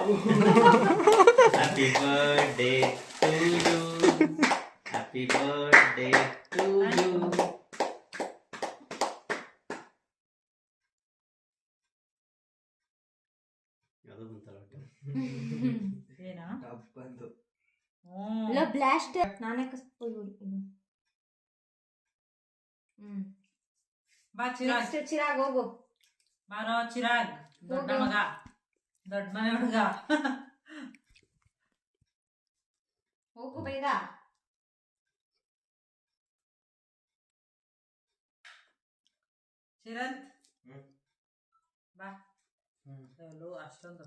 Happy birthday to you. Happy birthday to you. ಯಾವುದು ಬಂತಲ್ಲ ಏನಾ ಬಂತು ಇಲ್ಲ ಬ್ಲಾಸ್ಟ್ ನಾನೇ ಕಸ್ಬೋದು ಬಾ ಚಿರಾಗ್ ಚಿರಾಗ್ ಹೋಗು ಬಾರೋ ಚಿರಾಗ್ ದೊಡ್ಡ ಮಗ ದೊಡ್ಡ ಮನೆ ಹುಡುಗ ಹೋಗು ಬೇಗ ಚಿರಂತ್ ಬಾ ಎಲ್ಲೋ ಅಷ್ಟೊಂದು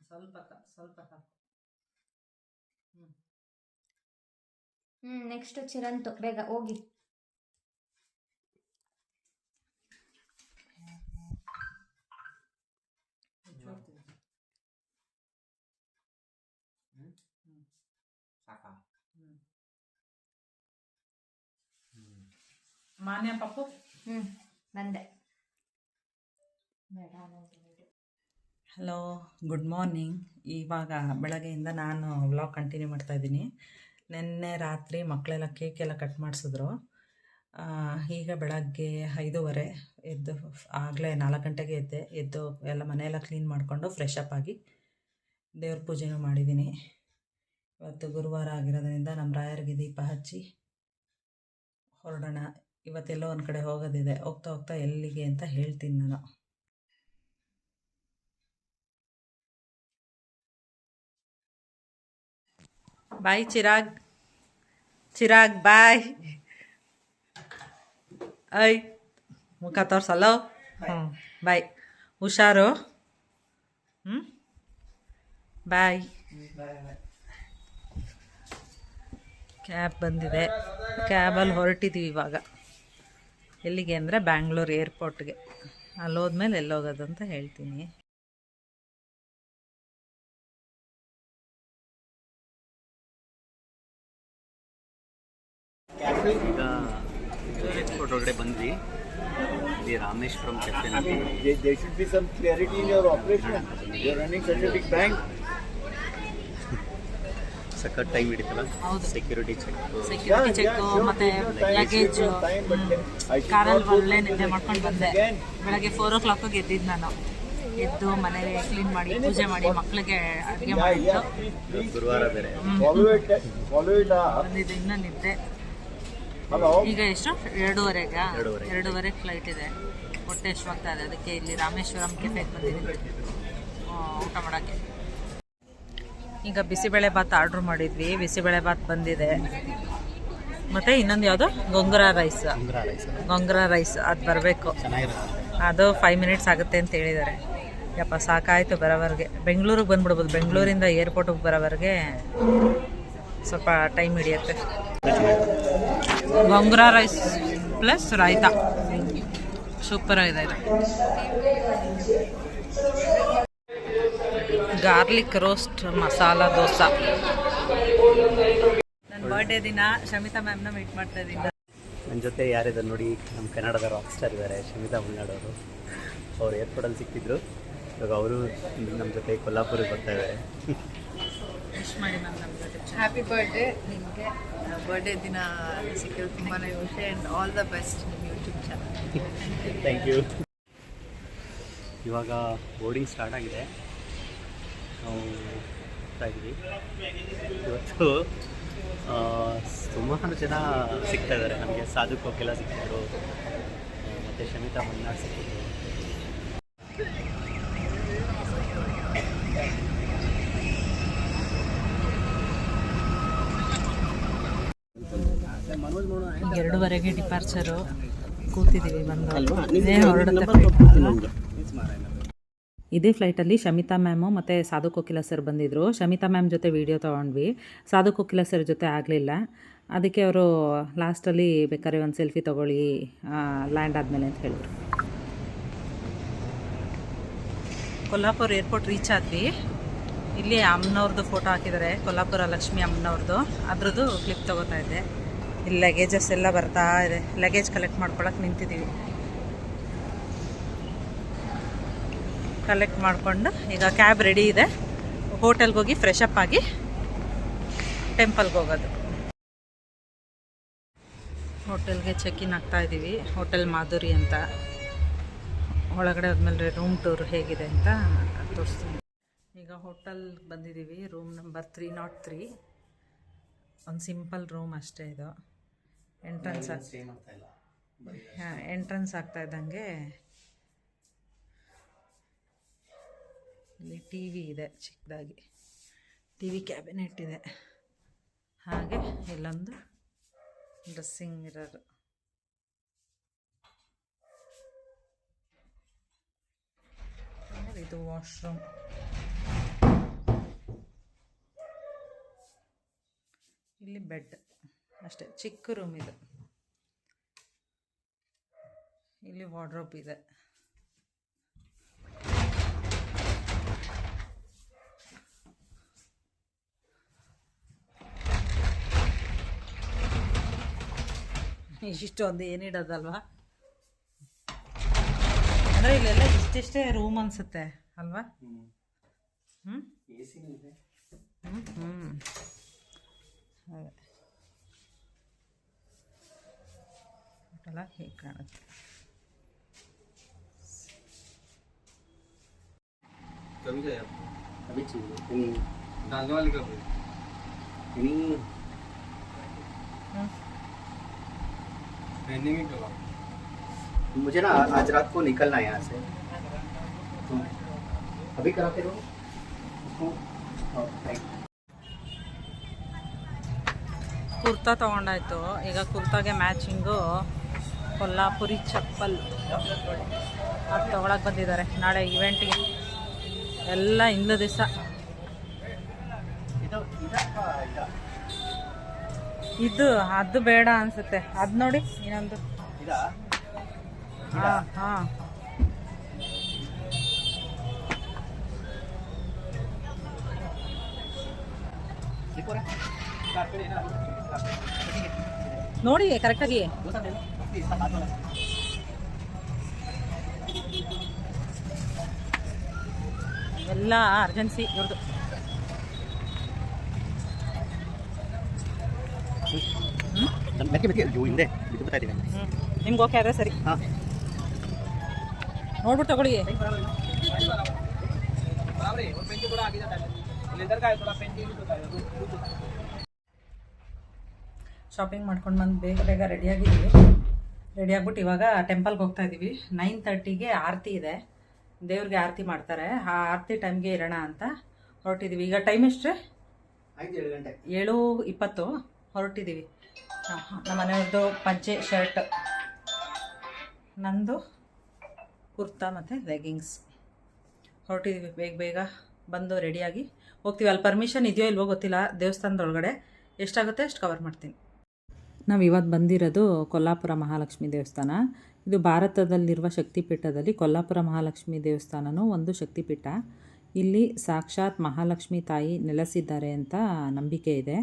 ಸ್ವಲ್ಪ ನೆಕ್ಸ್ಟ್ ಚಿರಂತು ಬೇಗ ಹೋಗಿ ಮಾನ್ಯ ಪಪ್ಪು ಬಂದೆ ಹಲೋ ಗುಡ್ ಮಾರ್ನಿಂಗ್. ಇವಾಗ ಬೆಳಗ್ಗೆಯಿಂದ ನಾನು ವ್ಲಾಗ್ ಕಂಟಿನ್ಯೂ ಮಾಡ್ತಾಯಿದ್ದೀನಿ. ನಿನ್ನೆ ರಾತ್ರಿ ಮಕ್ಕಳೆಲ್ಲ ಕೇಕೆಲ್ಲ ಕಟ್ ಮಾಡಿಸಿದ್ರು. ಈಗ ಬೆಳಗ್ಗೆ 5:30 ಎದ್ದು ಆಗಲೇ 4 ಗಂಟೆಗೆ ಎದ್ದು ಎಲ್ಲ ಮನೆಯೆಲ್ಲ ಕ್ಲೀನ್ ಮಾಡಿಕೊಂಡು ಫ್ರೆಶ್ ಅಪ್ ಆಗಿ ದೇವ್ರ ಪೂಜೆನೂ ಮಾಡಿದ್ದೀನಿ. ಇವತ್ತು ಗುರುವಾರ ಆಗಿರೋದ್ರಿಂದ ನಮ್ಮ ರಾಯರಿಗೆ ದೀಪ ಹಚ್ಚಿ ಹೊರಡೋಣ. ಇವತ್ತೆಲ್ಲೋ ಒಂದು ಕಡೆ ಹೋಗೋದಿದೆ. ಹೋಗ್ತಾ ಎಲ್ಲಿಗೆ ಅಂತ ಹೇಳ್ತೀನಿ ನಾನು. ಬಾಯ್ ಚಿರಾಗ್ ಬಾಯ್. ಐ ಮುಖ ತೋರ್ಸಲ್ಲ. ಬಾಯ್ ಹುಷಾರು. ಬಾಯ್. ಕ್ಯಾಬ್ ಬಂದಿದೆ. ಕ್ಯಾಬಲ್ಲಿ ಹೊರಟಿದ್ದೀವಿ ಇವಾಗ. ಎಲ್ಲಿಗೆ ಅಂದರೆ ಬ್ಯಾಂಗ್ಳೂರು ಏರ್ಪೋರ್ಟ್ಗೆ. ಅಲ್ಲೋದ್ಮೇಲೆ ಎಲ್ಲೋಗೋದು ಅಂತ ಹೇಳ್ತೀನಿ. ಈಗ ಏರ್ಪೋರ್ಟ್ ಒಳಗಡೆ ಬಂದ್ವಿ. ಇಲ್ಲಿ Rameshwaram cafe. There should be some clarity in your operation. You are running such a big bank. ಸಖತ್ ಟೈಮ್ ಹಿಡಿತಲ್ಲ. ಸೆಕ್ಯೂರಿಟಿ ಚೆಕ್ ಮತ್ತೆ ಲಗೇಜ್ ಕಾರಲ್ಲಿ ಒಳ್ಳೆ ನಿದ್ದೆ ಮಾಡ್ಕೊಂಡು ಬಂದೆ. ಬೆಳಗ್ಗೆ 4 o'clock ಎದ್ದಿದ್ದು ನಾನು. ಎದ್ದು ಮನೆ ಕ್ಲೀನ್ ಮಾಡಿ ಪೂಜೆ ಮಾಡಿ ಮಕ್ಕಳಿಗೆ ಅಡುಗೆ ಮಾಡಿದ್ದು. ಗುರುವಾರ ಬೇರೆ ಬಂದಿದ್ದು ಇನ್ನೂ ನಿದ್ದೆ. ಈಗ ಎಷ್ಟು 2:30 ಫ್ಲೈಟ್ ಇದೆ. ಹೊಟ್ಟೆ ಎಷ್ಟುವಾಗ್ತಾ ಇದೆ. ಅದಕ್ಕೆ ಇಲ್ಲಿ ರಾಮೇಶ್ವರಂ ಕೆಫೆಗೆ ಬಂದಿದ್ದೀನಿ ಊಟ ಮಾಡೋಕ್ಕೆ. ಈಗ ಬಿಸಿಬೇಳೆ ಬಾತ್ ಆರ್ಡ್ರ್ ಮಾಡಿದ್ವಿ. ಬಿಸಿಬೇಳೆ ಬಾತ್ ಬಂದಿದೆ. ಮತ್ತು ಇನ್ನೊಂದು ಯಾವುದು ಗೊಂಗ್ರಾ ರೈಸ್ ಅದು ಬರಬೇಕು. ಅದು 5 minutes ಆಗುತ್ತೆ ಅಂತ ಹೇಳಿದ್ದಾರೆ. ಯಪ್ಪ ಸಾಕಾಯಿತು ಬರೋವರೆಗೆ. ಬೆಂಗಳೂರಿಗೆ ಬಂದ್ಬಿಡ್ಬೋದು. ಬೆಂಗಳೂರಿಂದ ಏರ್ಪೋರ್ಟಿಗೆ ಬರೋವರೆಗೆ ಸ್ವಲ್ಪ ಟೈಮ್ ಹಿಡಿಯುತ್ತೆ. ಗೊಂಗ್ರಾ ರೈಸ್ ಪ್ಲಸ್ ರಾಯ್ತ ಸೂಪರಾಗಿದೆ ಇದು. Garlic roast masala dosa. ನನ್ನ ಬರ್ಡೇ ದಿನ ಶಮಿತಾ ಮ್ಯಾಮ್ನ ಮೀಟ್ ಮಾಡ್ತಾ ಇದ್ದೀನಿ. ನನ್ನ ಜೊತೆ ಯಾರಿದ್ದಾರೆ ನೋಡಿ, ನಮ್ಮ ಕನ್ನಡದ ರಾಕ್ ಸ್ಟಾರ್ ಇದ್ದಾರೆ ಶಮಿತಾ ಮಲ್ನಾಡವರು. ಅವ್ರು ಏರ್ಪೋರ್ಟಲ್ಲಿ ಸಿಕ್ಕಿದ್ರು. ಇವಾಗ ಅವರು ನಮ್ಮ ಜೊತೆ ಕೊಲ್ಲಾಪುರಿಗೆ ಬರ್ತಾ ಇದ್ದಾರೆ. ವಿಶ್ ಮಾಡಿ ಮ್ಯಾಮ್ ನಮ್ಮ ಜೊತೆ. ಹ್ಯಾಪಿ ಬರ್ಡೇ ನಿಮಗೆ. ಬರ್ಡೇ ದಿನ ಸಿಕ್ಕಿರೋ ತುಂಬಾ ಖುಷಿ. ಆ್ಯಂಡ್ ಆಲ್ ದ ಬೆಸ್ಟ್ ನಿಮ್ಮ ಯೂಟ್ಯೂಬ್ ಚಾನಲ್. Thank you. ಇವಾಗ ಬೋರ್ಡಿಂಗ್ ಸ್ಟಾರ್ಟ್ ಆಗಿದೆ. ನಾವು ಹೋಗ್ತಾ ಇದ್ದೀವಿ. ಇವತ್ತು ಸುಮಾರು ಜನ ಸಿಗ್ತಾ ಇದ್ದಾರೆ ನಮಗೆ. ಸಾಧು ಕೋಕಿಲ ಸಿಕ್ಕಿದ್ರು, ಮತ್ತು ಶಮಿತಾ ಮಲ್ನಾಡ್ ಸಿಕ್ಕಿದ್ರು. ಈಗ 2:30 ಡಿಪಾರ್ಚರು. ಕೂತಿದ್ದೀವಿ ಬಂದು ಹೊರಡುತ್ತೆ. ಇದೇ ಫ್ಲೈಟಲ್ಲಿ ಶಮಿತಾ ಮ್ಯಾಮು ಮತ್ತು ಸಾಧು ಕೋಕಿಲ ಸರ್ ಬಂದಿದ್ದರು. ಶಮಿತಾ ಮ್ಯಾಮ್ ಜೊತೆ ವೀಡಿಯೋ ತೊಗೊಂಡ್ವಿ. ಸಾಧು ಕೋಕಿಲ ಸರ್ ಜೊತೆ ಆಗಲಿಲ್ಲ. ಅದಕ್ಕೆ ಅವರು ಲಾಸ್ಟಲ್ಲಿ ಬೇಕಾದ್ರೆ ಒಂದು ಸೆಲ್ಫಿ ತೊಗೊಳ್ಳಿ ಲ್ಯಾಂಡ್ ಆದಮೇಲೆ ಅಂತ ಹೇಳಿದ್ರು. ಕೊಲ್ಲಾಪುರ ಏರ್ಪೋರ್ಟ್ ರೀಚ್ ಆದ್ವಿ. ಇಲ್ಲಿ ಅಮ್ಮನವ್ರದ್ದು ಫೋಟೋ ಹಾಕಿದ್ದಾರೆ. ಕೊಲ್ಲಾಪುರ ಲಕ್ಷ್ಮಿ ಅಮ್ಮನವ್ರದ್ದು. ಅದ್ರದ್ದು ಕ್ಲಿಪ್ ತೊಗೋತಾ ಇದ್ದೆ. ಇಲ್ಲಿ ಲಗೇಜಸ್ ಎಲ್ಲ ಬರ್ತಾ ಇದೆ. ಲಗೇಜ್ ಕಲೆಕ್ಟ್ ಮಾಡ್ಕೊಳಕ್ಕೆ ನಿಂತಿದ್ದೀವಿ. ಕಲೆಕ್ಟ್ ಮಾಡಿಕೊಂಡು ಈಗ ಕ್ಯಾಬ್ ರೆಡಿ ಇದೆ. ಹೋಟೆಲ್ಗೆ ಹೋಗಿ ಫ್ರೆಶ್ ಅಪ್ ಆಗಿ ಟೆಂಪಲ್ಗೆ ಹೋಗೋದು. ಹೋಟೆಲ್ಗೆ ಚೆಕ್ ಇನ್ ಆಗ್ತಾ ಇದ್ದೀವಿ. ಹೋಟೆಲ್ ಮಾಧುರಿ ಅಂತ. ಒಳಗಡೆ ಹೋದ್ಮೇಲೆ ರೂಮ್ ಟೂರ್ ಹೇಗಿದೆ ಅಂತ ತೋರಿಸ್ತೀನಿ. ಈಗ ಹೋಟೆಲ್ಗೆ ಬಂದಿದ್ದೀವಿ. Room number 303. ಒಂದು ಸಿಂಪಲ್ ರೂಮ್ ಅಷ್ಟೇ ಇದು. ಎಂಟ್ರೆನ್ಸ್ ಆಗ್ತಾ ಇದ್ದಂಗೆ ಇಲ್ಲಿ ಟಿ ವಿ ಇದೆ, ಚಿಕ್ಕದಾಗಿ ಟಿ ವಿ ಕ್ಯಾಬಿನೆಟ್ ಇದೆ. ಹಾಗೆ ಇಲ್ಲೊಂದು ಡ್ರೆಸ್ಸಿಂಗ್ ಮಿರರ್. ಇದು ವಾಶ್ರೂಮ್. ಇಲ್ಲಿ ಬೆಡ್ ಅಷ್ಟೇ, ಚಿಕ್ಕ ರೂಮ್ ಇದು. ಇಲ್ಲಿ ವಾರ್ಡ್ರೋಬ್ ಇದೆ. ಇಷ್ಟೊಂದು ಏನಿಡೋದಲ್ವಾ, ಅಂದರೆ ಇಲ್ಲೆಲ್ಲ ಇಷ್ಟಿಷ್ಟೇ ರೂಮ್ ಅನಿಸುತ್ತೆ ಅಲ್ವಾ? ಅದೇ ಅಲ್ಲ, ಹೇಗೆ ಕಾಣುತ್ತೆ. अभी चाहिए डालने वाले कब ट्रेनिंग में कब? मुझे ना आज रात को निकलना है यहाँ से, तो अभी कराते रहो उसको। ಕುರ್ತಾ ತೊಗೊಂಡಾಯ್ತು. ಈಗ ಕುರ್ತಾಗೆ ಮ್ಯಾಚಿಂಗು ಕೊಲ್ಲಾಪುರಿ ಚಪ್ಪಲ್ ಅದು ತೊಗೊಳಕ್ಕೆ ಬಂದಿದ್ದಾರೆ ನಾಳೆ ಇವೆಂಟ್ಗೆ. ಎಲ್ಲ ಇಂದು ದಿವಸ ಇದು ಅದು ಬೇಡ ಅನ್ಸುತ್ತೆ. ಅದು ನೋಡಿ ಇನ್ನೊಂದು. ಹಾಂ ಹಾಂ, ನೋಡಿ ಕರೆಕ್ಟಾಗಿ. ಎಲ್ಲ ಅರ್ಜೆನ್ಸಿ ಇವ್ರದ್ದು. ನಿಮ್ಗೆ ಓಕೆ ಆದರೆ ಸರಿ, ನೋಡ್ಬಿಟ್ಟು ತಗೊಳ್ಳಿ. ಶಾಪಿಂಗ್ ಮಾಡ್ಕೊಂಡು ಬಂದು ಬೇಗ ರೆಡಿಯಾಗಿದ್ದೀವಿ. ರೆಡಿ ಆಗ್ಬಿಟ್ಟು ಇವಾಗ ಟೆಂಪಲ್ಗೆ ಹೋಗ್ತಾ ಇದ್ದೀವಿ. 9:30ಗೆ ಆರತಿ ಇದೆ, ದೇವ್ರಿಗೆ ಆರತಿ ಮಾಡ್ತಾರೆ. ಆ ಆರತಿ ಟೈಮ್ಗೆ ಇರೋಣ ಅಂತ ಹೊರಟಿದ್ದೀವಿ. ಈಗ ಟೈಮ್ ಎಷ್ಟೇ? 7:20 ಹೊರಟಿದ್ದೀವಿ. ನಮ್ಮ ಮನೆಯವ್ರದ್ದು ಪಂಚೆ ಶರ್ಟ್, ನಂದು ಕುರ್ತಾ ಮತ್ತು ಲೆಗಿಂಗ್ಸ್. ಹೊರಟಿದ್ದೀವಿ. ಬೇಗ ಬಂದು ರೆಡಿಯಾಗಿ ಹೋಗ್ತೀವಿ. ಅಲ್ಲಿ ಪರ್ಮಿಷನ್ ಇದೆಯೋ ಇಲ್ವೋ ಗೊತ್ತಿಲ್ಲ. ದೇವಸ್ಥಾನದೊಳಗಡೆ ಎಷ್ಟಾಗುತ್ತೆ ಅಷ್ಟು ಕವರ್ ಮಾಡ್ತೀನಿ. ನಾವು ಇವತ್ತು ಬಂದಿರೋದು ಕೊಲ್ಲಾಪುರ ಮಹಾಲಕ್ಷ್ಮಿ ದೇವಸ್ಥಾನ. ಇದು ಭಾರತದಲ್ಲಿರುವ ಶಕ್ತಿಪೀಠದಲ್ಲಿ ಕೊಲ್ಲಾಪುರ ಮಹಾಲಕ್ಷ್ಮಿ ದೇವಸ್ಥಾನವೂ ಒಂದು ಶಕ್ತಿಪೀಠ. ಇಲ್ಲಿ ಸಾಕ್ಷಾತ್ ಮಹಾಲಕ್ಷ್ಮಿ ತಾಯಿ ನೆಲೆಸಿದ್ದಾರೆ ಅಂತ ನಂಬಿಕೆ ಇದೆ.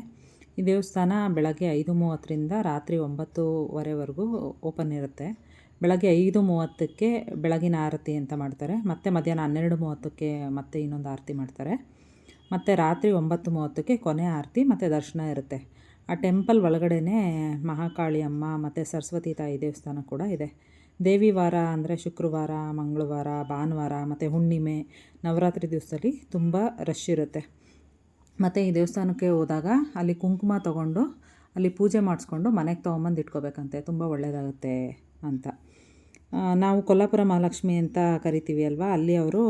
ಈ ದೇವಸ್ಥಾನ ಬೆಳಗ್ಗೆ 5:30ರಿಂದ ರಾತ್ರಿ 9:00ವರೆವರೆಗೂ ಓಪನ್ ಇರುತ್ತೆ. ಬೆಳಗ್ಗೆ 5:30ಕ್ಕೆ ಬೆಳಗಿನ ಆರತಿ ಅಂತ ಮಾಡ್ತಾರೆ. ಮತ್ತು ಮಧ್ಯಾಹ್ನ 12:30ಕ್ಕೆ ಮತ್ತೆ ಇನ್ನೊಂದು ಆರತಿ ಮಾಡ್ತಾರೆ. ಮತ್ತು ರಾತ್ರಿ 9:30ಕ್ಕೆ ಕೊನೆ ಆರತಿ ಮತ್ತು ದರ್ಶನ ಇರುತ್ತೆ. ಆ ಟೆಂಪಲ್ ಒಳಗಡೆನೇ ಮಹಾಕಾಳಿ ಅಮ್ಮ ಮತ್ತು ಸರಸ್ವತಿ ತಾಯಿ ದೇವಸ್ಥಾನ ಕೂಡ ಇದೆ. ದೇವಿ ವಾರ ಅಂದರೆ ಶುಕ್ರವಾರ, ಮಂಗಳವಾರ, ಭಾನುವಾರ ಮತ್ತು ಹುಣ್ಣಿಮೆ, ನವರಾತ್ರಿ ದಿವಸದಲ್ಲಿ ತುಂಬ ರಶ್ ಇರುತ್ತೆ. ಮತ್ತು ಈ ದೇವಸ್ಥಾನಕ್ಕೆ ಹೋದಾಗ ಅಲ್ಲಿ ಕುಂಕುಮ ತೊಗೊಂಡು ಅಲ್ಲಿ ಪೂಜೆ ಮಾಡಿಸ್ಕೊಂಡು ಮನೆಗೆ ತೊಗೊಂಬಂದು ಇಟ್ಕೋಬೇಕಂತೆ, ತುಂಬ ಒಳ್ಳೆಯದಾಗುತ್ತೆ ಅಂತ. ನಾವು ಕೊಲ್ಲಾಪುರ ಮಹಾಲಕ್ಷ್ಮಿ ಅಂತ ಕರಿತೀವಿ ಅಲ್ವಾ, ಅಲ್ಲಿ ಅವರು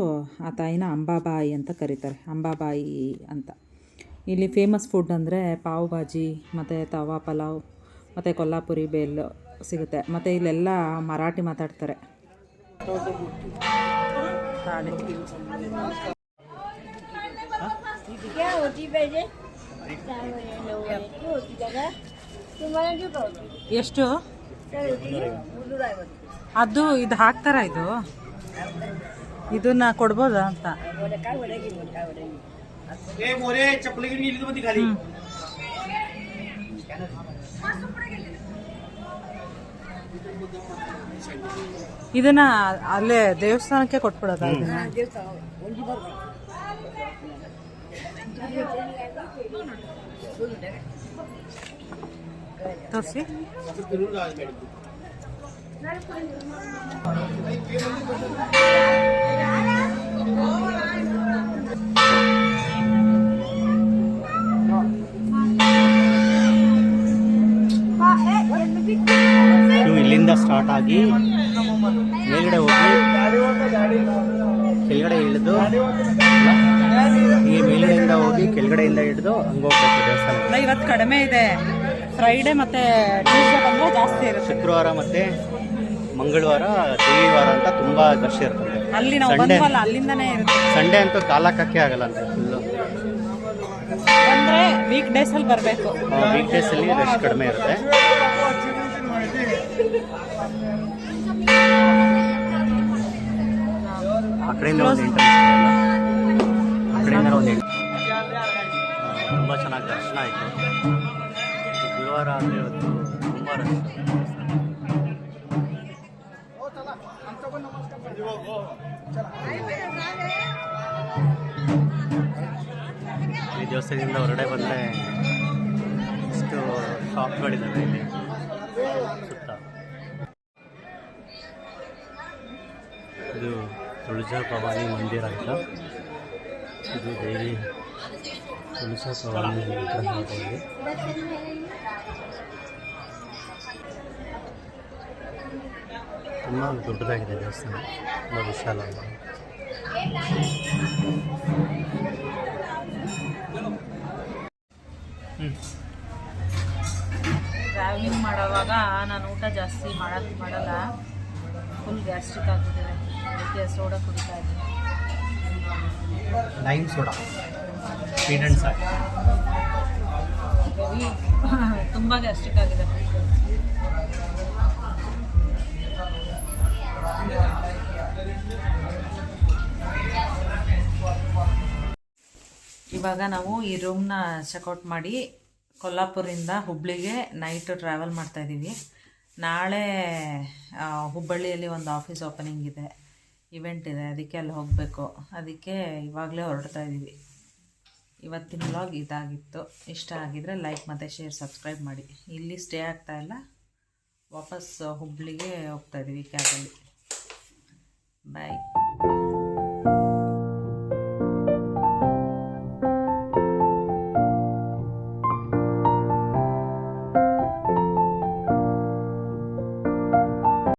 ಆ ತಾಯಿನ ಅಂಬಾಬಾಯಿ ಅಂತ ಕರೀತಾರೆ, ಅಂಬಾಬಾಯಿ ಅಂತ. ಇಲ್ಲಿ ಫೇಮಸ್ ಫುಡ್ ಅಂದರೆ ಪಾವ್ ಭಾಜಿ ಮತ್ತು ತವಾ ಪಲಾವ್ ಮತ್ತು ಕೊಲ್ಲಾಪುರಿ ಬೇಲ್ ಸಿಗುತ್ತೆ. ಮತ್ತು ಇಲ್ಲೆಲ್ಲ ಮರಾಠಿ ಮಾತಾಡ್ತಾರೆ. ಎಷ್ಟು ಅದು ಇದು ಹಾಕ್ತಾರ? ಇದನ್ನ ಕೊಡ್ಬೋದಾ ಅಂತ. ಇದನ್ನ ಅಲ್ಲೇ ದೇವಸ್ಥಾನಕ್ಕೆ ಕೊಟ್ಬಿಡೋದ ತೋರಿಸಿ. ಇಲ್ಲಿಂದ ಸ್ಟಾರ್ಟ್ ಆಗಿ ಮೇಲ್ಗಡೆ ಹೋಗಿ ಕೆಳಗಡೆ ಇಳಿದು ಈ ಮೇಲ್ಗಡೆಯಿಂದ ಹೋಗಿ ಕೆಳಗಡೆಯಿಂದ ಹಿಡಿದು ಹಂಗೆ ಹೋಗ್ಬೇಕು ದೇವಸ್ಥಾನ. ಇವತ್ತು ಕಡಿಮೆ ಇದೆ, ಫ್ರೈಡೆ ಮತ್ತೆ ಟ್ಯೂಸ್ಡೇ ಬಂದರೆ ಜಾಸ್ತಿ ಇರುತ್ತೆ. ಶುಕ್ರವಾರ ಮತ್ತೆ ಮಂಗಳವಾರ ದೇವಿವಾರ ಅಂತ ತುಂಬಾ ರಶ್ ಇರ್ತದೆ. ಅಲ್ಲಿ ನಾವು ಬಂದ್ವಲ್ಲ ಅಲ್ಲಿಂದಾನೇ ಇರುತ್ತೆ. ಸಂಡೇ ಅಂತೂ ಕಾಲಕ್ಕೆ ಆಗಲ್ಲ ಅಂತ ಫುಲ್ಲು. ಅಂದರೆ ವೀಕ್ ಡೇಸಲ್ಲಿ ಬರಬೇಕು. ವೀಕ್ ಡೇಸಲ್ಲಿ ರಶ್ ಕಡಿಮೆ ಇರುತ್ತೆ. ಆ ಕಡೆಯಿಂದ ಒಂದು ಎಂಟ್ರೆನ್ಸ್, ಆ ಕಡೆಯಿಂದ ಒಂದು ತುಂಬ ಚೆನ್ನಾಗಿ ದರ್ಶನ ಆಯಿತು. ಗುರುವಾರ ಆದರೆ ಇವತ್ತು ತುಂಬ ರಶ್. ಈ ದೇವಸ್ಥಾನದಿಂದ ಹೊರಗಡೆ ಬಂದರೆ ಇಷ್ಟು ಶಾಪ್ಗಳಿದ್ದಾವೆ ಇಲ್ಲಿ ಸುತ್ತ. ಇದು ತುಳಜಾ ಭವಾನಿ ಮಂದಿರ ಆಯಿತಾ. ಇದು ದೇವಿ ತುಳಜಾ ಭವಾನಿ ವಿಗ್ರಹ ಇದೆ. ತುಂಬ ದೊಡ್ಡದಾಗಿದೆ ದೇವಸ್ಥಾನ, ತುಂಬ ವಿಶಾಲ. ಟ್ರಾವೆಲಿಂಗ್ ಮಾಡೋವಾಗ ನಾನು ಊಟ ಜಾಸ್ತಿ ಮಾಡಲ್ಲ, ಫುಲ್ ಗ್ಯಾಸ್ಟ್ರಿಕ್ ಆಗ್ತಿದೆ. ಅದಕ್ಕೆ ಸೋಡಾ ಕುಡಿತಾ ಇದ್ದೀನಿ, lime soda, sweet and salt. ತುಂಬ ಗ್ಯಾಸ್ಟ್ರಿಕ್ ಆಗಿದೆ. ಇವಾಗ ನಾವು ಈ ರೂಮ್ನ ಚೆಕ್ಔಟ್ ಮಾಡಿ ಕೊಲ್ಲಾಪುರಿಂದ ಹುಬ್ಳಿಗೆ ನೈಟ್ ಟ್ರಾವೆಲ್ ಮಾಡ್ತಾಯಿದ್ದೀವಿ. ನಾಳೆ ಹುಬ್ಬಳ್ಳಿಯಲ್ಲಿ ಒಂದು ಆಫೀಸ್ ಓಪನಿಂಗ್ ಇದೆ, ಇವೆಂಟ್ ಇದೆ, ಅದಕ್ಕೆ ಅಲ್ಲಿ ಹೋಗಬೇಕು. ಅದಕ್ಕೆ ಇವಾಗಲೇ ಹೊರಡ್ತಾ ಇದ್ದೀವಿ. ಇವತ್ತಿನ ವ್ಲಾಗ್ ಇದಾಗಿತ್ತು. ಇಷ್ಟ ಆಗಿದರೆ ಲೈಕ್ ಮತ್ತು ಶೇರ್, ಸಬ್ಸ್ಕ್ರೈಬ್ ಮಾಡಿ. ಇಲ್ಲಿ ಸ್ಟೇ ಆಗ್ತಾಯಿಲ್ಲ, ವಾಪಸ್ ಹುಬ್ಳಿಗೆ ಹೋಗ್ತಾಯಿದ್ದೀವಿ ಕ್ಯಾಬಲ್ಲಿ. ಬಾಯ್.